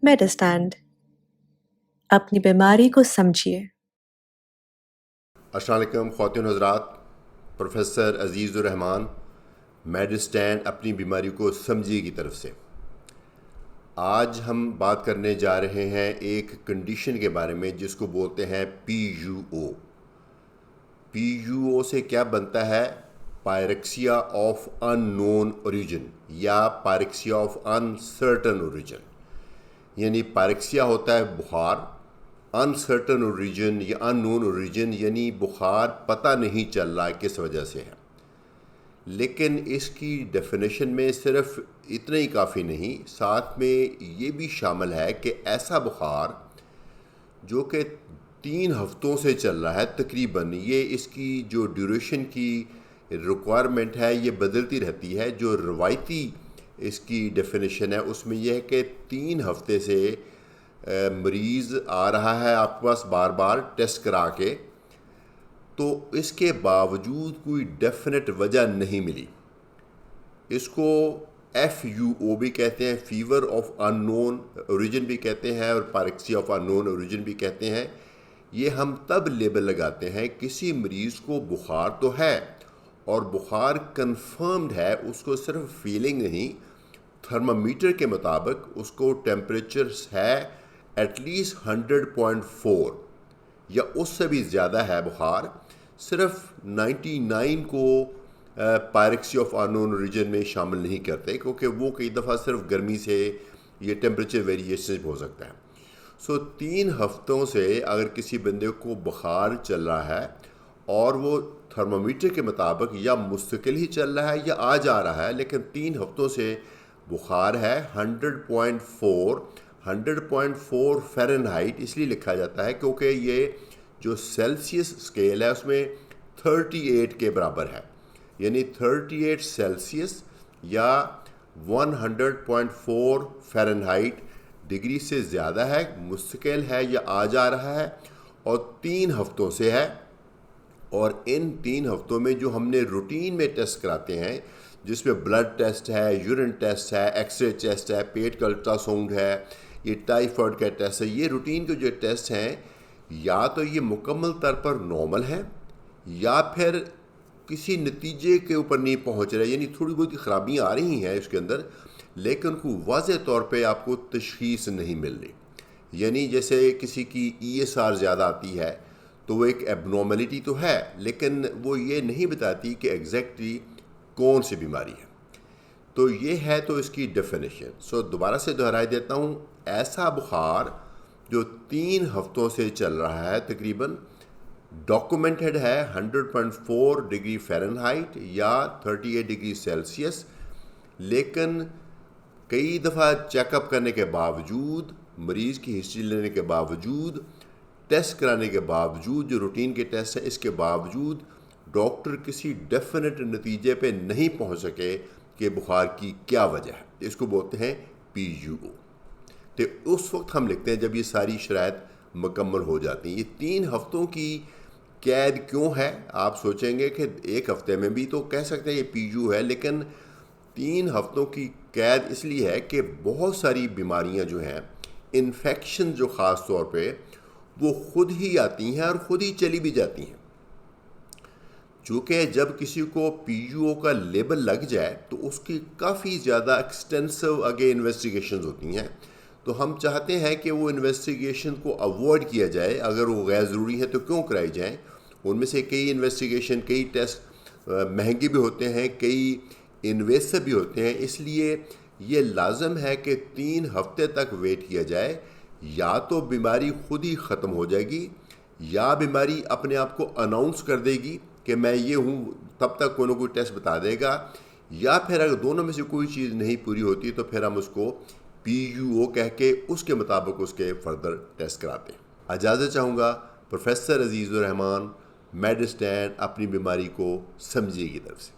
میڈسٹینڈ اپنی بیماری کو سمجھیے۔ السلام علیکم خواتین حضرات، پروفیسر عزیز الرحمان میڈسٹینڈ اپنی بیماری کو سمجھیے کی طرف سے آج ہم بات کرنے جا رہے ہیں ایک کنڈیشن کے بارے میں جس کو بولتے ہیں پی یو او۔ پی یو او سے کیا بنتا ہے؟ پائریکسیا آف ان نون اوریجن یا پائریکسیا آف انسرٹن اوریجن، یعنی پائریکسیا ہوتا ہے بخار، انسرٹن اوریجن یا ان نون اوریجن یعنی بخار پتہ نہیں چل رہا کس وجہ سے ہے۔ لیکن اس کی ڈیفینیشن میں صرف اتنا ہی کافی نہیں، ساتھ میں یہ بھی شامل ہے کہ ایسا بخار جو کہ 3 ہفتوں سے چل رہا ہے تقریباً، یہ اس کی جو ڈیوریشن کی ریکوائرمنٹ ہے یہ بدلتی رہتی ہے۔ جو روایتی اس کی ڈیفینیشن ہے اس میں یہ ہے کہ 3 ہفتے سے مریض آ رہا ہے آپ کے پاس بار بار ٹیسٹ کرا کے، تو اس کے باوجود کوئی ڈیفینٹ وجہ نہیں ملی۔ اس کو ایف یو او بھی کہتے ہیں، fever of unknown origin بھی کہتے ہیں، اور پائریکسیا آف ان نون اوریجن بھی کہتے ہیں۔ یہ ہم تب لیبل لگاتے ہیں کسی مریض کو بخار تو ہے اور بخار کنفرمڈ ہے، اس کو صرف فیلنگ نہیں، تھرمامیٹر کے مطابق اس کو ٹیمپریچر ہے ایٹ لیسٹ 100.4 یا اس سے بھی زیادہ ہے بخار، صرف 99 کو پائریکسیا آف ان نون اوریجن میں شامل نہیں کرتے، کیونکہ وہ کئی دفعہ صرف گرمی سے یہ ٹیمپریچر ویریشن ہو سکتا ہے۔ 3 ہفتوں سے اگر کسی بندے کو بخار چل رہا ہے اور وہ تھرمامیٹر کے مطابق یا مستقل ہی چل رہا ہے یا آ جا رہا ہے، لیکن 3 ہفتوں سے بخار ہے 100.4 فیرن ہائٹ اس لیے لکھا جاتا ہے کیونکہ یہ جو سیلسیس اسکیل ہے اس میں 38 کے برابر ہے، یعنی 38 سیلسیس یا 100.4 فیرن ہائٹ ڈگری سے زیادہ ہے، مستقل ہے یا آ جا رہا ہے اور 3 ہفتوں سے ہے۔ اور ان 3 ہفتوں میں جو ہم نے روٹین میں ٹیسٹ کراتے ہیں، جس میں بلڈ ٹیسٹ ہے، یورین ٹیسٹ ہے، ایکس رے ٹیسٹ ہے، پیٹ کا الٹرا ساؤنڈ ہے، یہ ٹائیفائڈ کا ٹیسٹ ہے، یہ روٹین کے جو ٹیسٹ ہیں یا تو یہ مکمل طور پر نارمل ہیں یا پھر کسی نتیجے کے اوپر نہیں پہنچ رہے، یعنی تھوڑی بہت خرابیاں آ رہی ہیں اس کے اندر لیکن کوئی واضح طور پہ آپ کو تشخیص نہیں مل رہی۔ یعنی جیسے کسی کی ای ایس آر زیادہ آتی ہے تو وہ ایک ایب نارملٹی تو ہے، لیکن وہ یہ نہیں بتاتی کہ ایگزیکٹلی کون سی بیماری ہے۔ تو یہ ہے تو اس کی ڈیفینیشن۔ دوبارہ سے دہرائی دیتا ہوں، ایسا بخار جو 3 ہفتوں سے چل رہا ہے تقریباً ڈاکومنٹڈ ہے 100.4 ڈگری فیرن ہائٹ یا 38 ڈگری سیلسیس، لیکن کئی دفعہ چیک اپ کرنے کے باوجود، مریض کی ہسٹری لینے کے باوجود، ٹیسٹ کرانے کے باوجود، جو روٹین کے ٹیسٹ ہیں اس کے باوجود ڈاکٹر کسی ڈیفینٹ نتیجے پہ نہیں پہنچ سکے کہ بخار کی کیا وجہ ہے۔ اس کو بولتے ہیں پی یو او۔ تو اس وقت ہم لکھتے ہیں جب یہ ساری شرائط مکمل ہو جاتی ہیں۔ یہ 3 ہفتوں کی قید کیوں ہے؟ آپ سوچیں گے کہ 1 ہفتے میں بھی تو کہہ سکتے ہیں یہ پی یو ہے، لیکن 3 ہفتوں کی قید اس لیے ہے کہ بہت ساری بیماریاں جو ہیں، انفیکشن جو خاص طور پہ، وہ خود ہی آتی ہیں اور خود ہی چلی بھی جاتی ہیں۔ چونکہ جب کسی کو پی یو او کا لیبل لگ جائے تو اس کی کافی زیادہ ایکسٹینسو آگے انویسٹیگیشنز ہوتی ہیں، تو ہم چاہتے ہیں کہ وہ انویسٹیگیشن کو اوائڈ کیا جائے۔ اگر وہ غیر ضروری ہے تو کیوں کرائی جائیں؟ ان میں سے کئی انویسٹیگیشن، کئی ٹیسٹ مہنگے بھی ہوتے ہیں، کئی انویسو بھی ہوتے ہیں، اس لیے یہ لازم ہے کہ 3 ہفتے تک ویٹ کیا جائے۔ یا تو بیماری خود ہی ختم ہو جائے گی یا بیماری اپنے آپ کو اناؤنس کر دے گی کہ میں یہ ہوں، تب تک کوئی نہ کوئی ٹیسٹ بتا دے گا، یا پھر اگر دونوں میں سے کوئی چیز نہیں پوری ہوتی تو پھر ہم اس کو پی یو او کہہ کے اس کے مطابق اس کے فردر ٹیسٹ کراتے ہیں۔ اجازت چاہوں گا پروفیسر عزیز الرحمان میڈسٹینڈ اپنی بیماری کو سمجھیے کی طرف سے۔